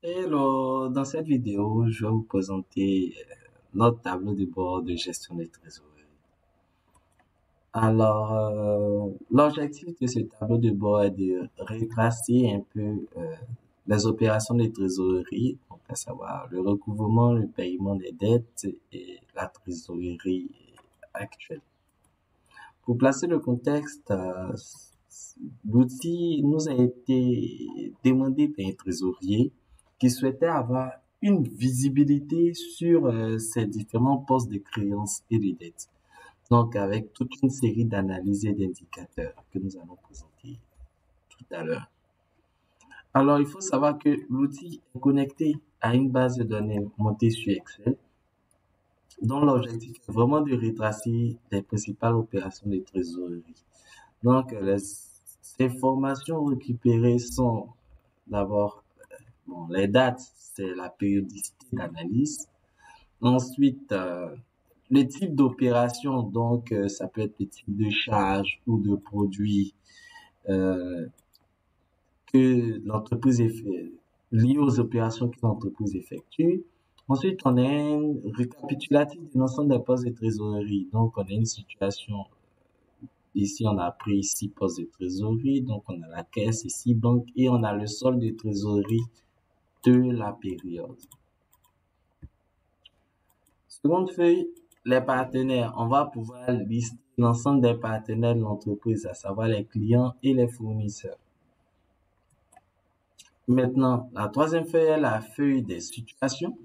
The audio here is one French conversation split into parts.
Hello, dans cette vidéo, je vais vous présenter notre tableau de bord de gestion de trésorerie. Alors, l'objectif de ce tableau de bord est de retracer un peu les opérations de trésorerie, donc à savoir le recouvrement, le paiement des dettes et la trésorerie actuelle. Pour placer le contexte, l'outil nous a été demandé par un trésorier qui souhaitait avoir une visibilité sur ces différents postes de créances et de dettes. Donc, avec toute une série d'analyses et d'indicateurs que nous allons présenter tout à l'heure. Alors, il faut savoir que l'outil est connecté à une base de données montée sur Excel, dont l'objectif est vraiment de retracer les principales opérations de trésorerie. Donc, les informations récupérées sont d'abord, bon, les dates, c'est la périodicité d'analyse. Ensuite, le type d'opération, donc ça peut être le type de charge ou de produit euh, que l'entreprise effectue, lié aux opérations que l'entreprise effectue. Ensuite, on a un récapitulatif de l'ensemble des postes de trésorerie. Donc, on a une situation. Ici, on a pris 6 postes de trésorerie, donc on a la caisse et 6 banques et on a le solde de trésorerie de la période. Seconde feuille, les partenaires. On va pouvoir lister l'ensemble des partenaires de l'entreprise, à savoir les clients et les fournisseurs. Maintenant, la troisième feuille est la feuille des situations,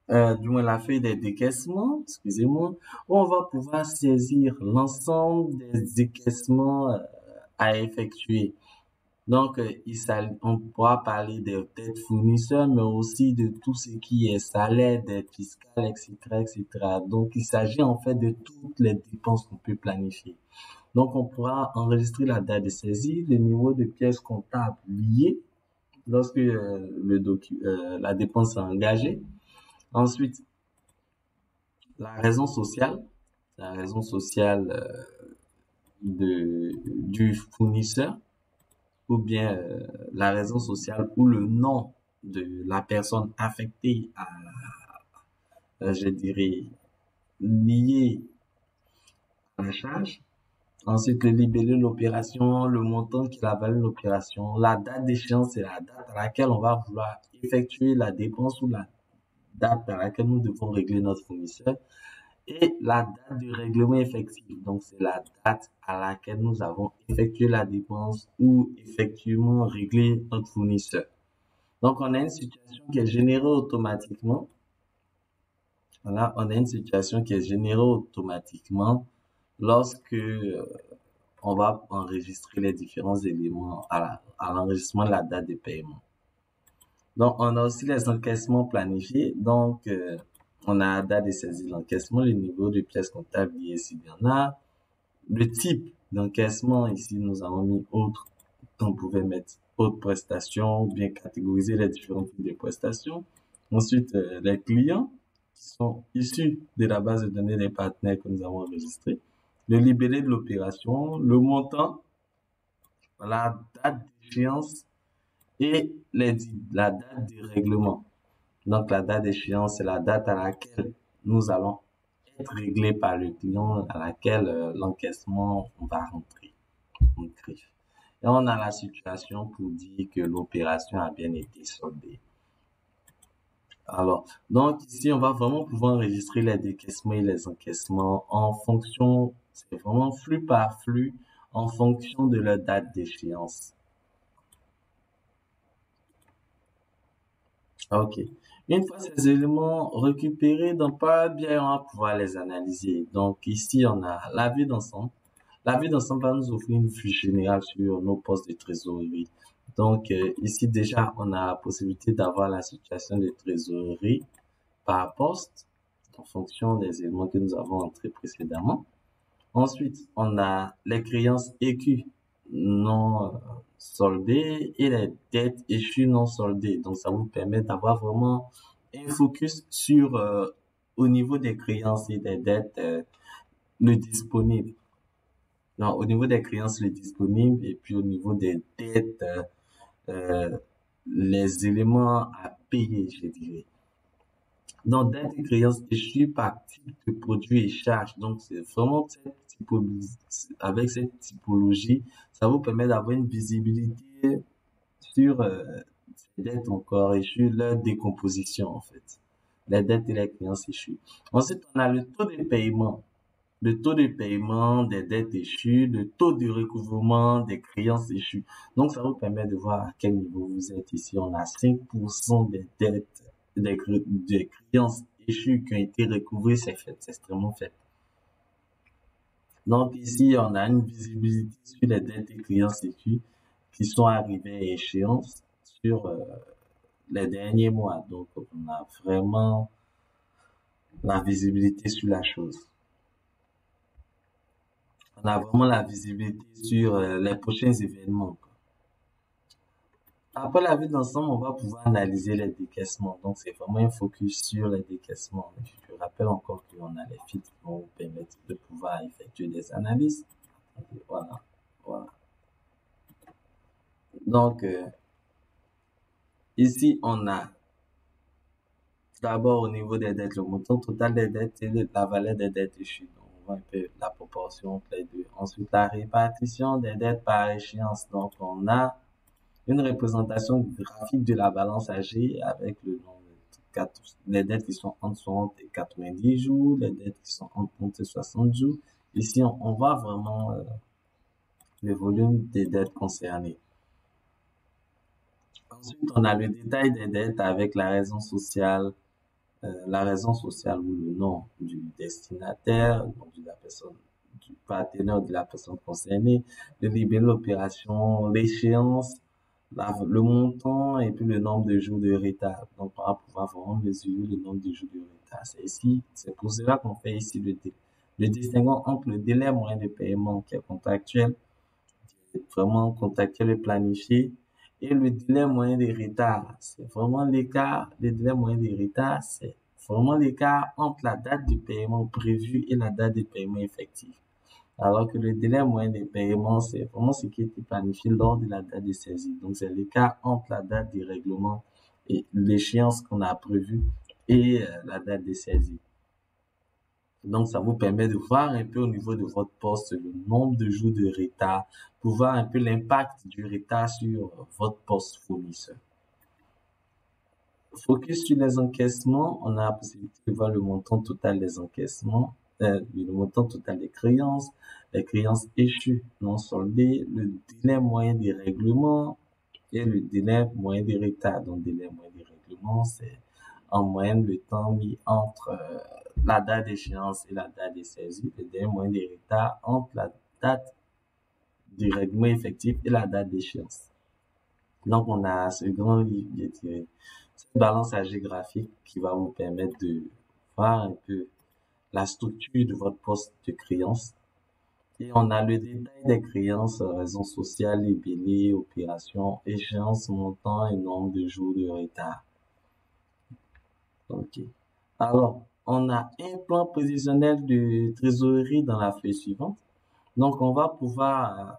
du moins la feuille des décaissements, excusez-moi, où on va pouvoir saisir l'ensemble des décaissements à effectuer. Donc, on pourra parler des dettes fournisseurs, mais aussi de tout ce qui est salaire, dettes fiscales, etc., etc. Donc, il s'agit en fait de toutes les dépenses qu'on peut planifier. Donc, on pourra enregistrer la date de saisie, le niveau de pièces comptables liées lorsque la dépense est engagée. Ensuite, la la raison sociale du fournisseur ou bien la raison sociale ou le nom de la personne affectée à, je dirais, liée à la charge. Ensuite, le libellé de l'opération, le montant qui a valu l'opération, la date d'échéance, c'est la date à laquelle on va vouloir effectuer la dépense ou la date à laquelle nous devons régler notre fournisseur. Et la date de règlement effectif, donc c'est la date à laquelle nous avons effectué la dépense ou effectivement réglé notre fournisseur. Donc, on a une situation qui est générée automatiquement. Voilà, on a une situation qui est générée automatiquement lorsque on va enregistrer les différents éléments à l'enregistrement de la date de paiement. Donc, on a aussi les encaissements planifiés. Donc, on a la date de saisie de l'encaissement, le niveau de pièces comptables liées s'il y en a, le type d'encaissement. Ici, nous avons mis autre. On pouvait mettre autres prestations ou bien catégoriser les différents types de prestations. Ensuite, les clients qui sont issus de la base de données des partenaires que nous avons enregistrés. Le libellé de l'opération, le montant, la date d'échéance et la date du règlement. Donc, la date d'échéance, c'est la date à laquelle nous allons être réglés par le client, à laquelle l'encaissement va rentrer. Et on a la situation pour dire que l'opération a bien été soldée. Alors, donc ici, on va vraiment pouvoir enregistrer les décaissements et les encaissements en fonction, c'est vraiment flux par flux, en fonction de leur date d'échéance. Ok. Une fois ces éléments récupérés dans Power BI, on va pouvoir les analyser. Donc ici, on a la vue d'ensemble. La vue d'ensemble va nous offrir une vue générale sur nos postes de trésorerie. Donc ici déjà, on a la possibilité d'avoir la situation de trésorerie par poste en fonction des éléments que nous avons entrés précédemment. Ensuite, on a les créances écues non soldées et les dettes échues non soldées. Donc, ça vous permet d'avoir vraiment un focus sur, au niveau des créances et des dettes, le disponible. Non, au niveau des créances, le disponible et puis au niveau des dettes, les éléments à payer, je dirais. Donc, dette et créances échues par type de produit et charge. Donc, c'est vraiment cette typologie, avec cette typologie, ça vous permet d'avoir une visibilité sur ces dettes encore échues, leur décomposition, en fait. Les dettes et les créances échues. Ensuite, on a le taux de paiement. Le taux de paiement des dettes échues, le taux de recouvrement des créances échues. Donc, ça vous permet de voir à quel niveau vous êtes ici. On a 5% des dettes, des créances échues qui ont été recouvrées. C'est fait, c'est extrêmement fait. Donc, ici, on a une visibilité sur les dettes et créances échues qui sont arrivées à échéance sur les derniers mois. Donc, on a vraiment la visibilité sur la chose. On a vraiment la visibilité sur les prochains événements, quoi. Après la vue d'ensemble, on va pouvoir analyser les décaissements. Donc, c'est vraiment un focus sur les décaissements. Je rappelle encore qu'on a les filtres qui vont vous permettre de pouvoir effectuer des analyses. Voilà, voilà. Donc, ici, on a d'abord au niveau des dettes, le montant total des dettes et la valeur des dettes échues. Donc, on voit un peu la proportion entre les deux. Ensuite, la répartition des dettes par échéance. Donc, on a une représentation graphique de la balance âgée avec le nombre de les dettes qui sont entre 60 et 90 jours, les dettes qui sont entre 30 et 60 jours. Ici, on voit vraiment le volume des dettes concernées. Ensuite, on a le détail des dettes avec la raison sociale ou le nom du destinataire, le nom de la personne, du partenaire de la personne concernée, le libellé de l'opération, l'échéance, le montant et puis le nombre de jours de retard. Donc, on va pouvoir vraiment mesurer le nombre de jours de retard. C'est pour cela qu'on fait ici le distinguo entre le délai moyen de paiement qui est contractuel, vraiment contractuel et planifié, et le délai moyen de retard. C'est vraiment l'écart, le délai moyen de retard, c'est vraiment l'écart entre la date de paiement prévue et la date de paiement effective. Alors que le délai moyen de paiement, c'est vraiment ce qui était planifié lors de la date de saisie. Donc, c'est l'écart entre la date du règlement et l'échéance qu'on a prévue et la date de saisie. Donc, ça vous permet de voir un peu au niveau de votre poste le nombre de jours de retard pour voir un peu l'impact du retard sur votre poste fournisseur. Focus sur les encaissements, on a la possibilité de voir le montant total des encaissements, le montant total des créances, les créances échues non soldées, le délai moyen des règlements et le délai moyen des retards. Donc, délai moyen des règlements, c'est en moyenne le temps mis entre la date d'échéance et la date de saisie, le délai moyen des retards entre la date du règlement effectif et la date d'échéance. Donc, on a ce grand livre, je dirais, cette balance âgée graphique qui va vous permettre de voir un peu la structure de votre poste de créance. Et on a le détail des créances, raison sociale, libellé, opération, échéance, montant et nombre de jours de retard. Ok. Alors, on a un plan prévisionnel de trésorerie dans la feuille suivante. Donc, on va pouvoir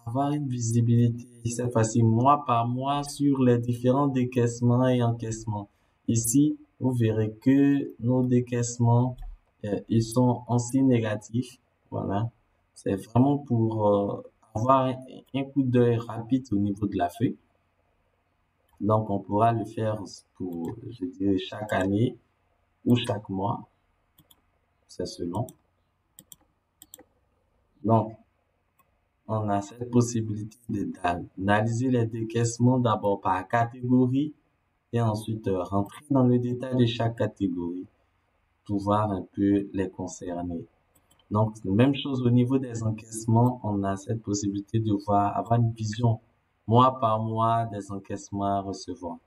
avoir une visibilité cette fois-ci mois par mois sur les différents décaissements et encaissements. Ici, vous verrez que nos décaissements, ils sont en signe négatif. Voilà. C'est vraiment pour avoir un coup d'œil rapide au niveau de la feuille. Donc, on pourra le faire pour, je dirais, chaque année ou chaque mois. C'est selon. Donc, on a cette possibilité d'analyser les décaissements d'abord par catégorie et ensuite rentrer dans le détail de chaque catégorie pour voir un peu les concerner. Donc, même chose au niveau des encaissements, on a cette possibilité de voir, avoir une vision mois par mois des encaissements à recevoir.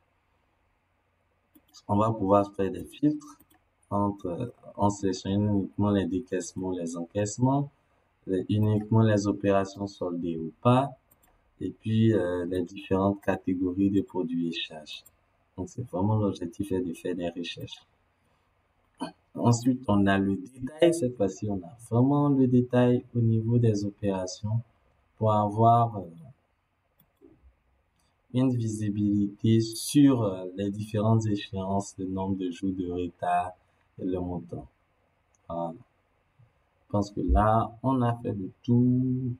On va pouvoir faire des filtres en sélectionnant uniquement les décaissements, les encaissements, uniquement les opérations soldées ou pas, et puis les différentes catégories de produits et charges. Donc, c'est vraiment l'objectif est de faire des recherches. Ensuite, on a le détail. Cette fois-ci, on a vraiment le détail au niveau des opérations pour avoir une visibilité sur les différentes échéances, le nombre de jours de retard et le montant. Voilà. Je pense que là, on a fait le tour.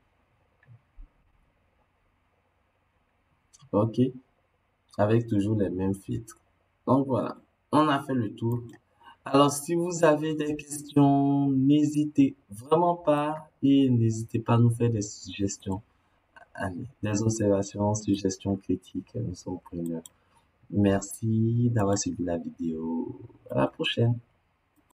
OK. Avec toujours les mêmes filtres. Donc voilà, on a fait le tour. Alors, si vous avez des questions, n'hésitez vraiment pas et n'hésitez pas à nous faire des suggestions. Allez, des observations, suggestions, critiques, nous sommes preneurs. Merci d'avoir suivi la vidéo. À la prochaine.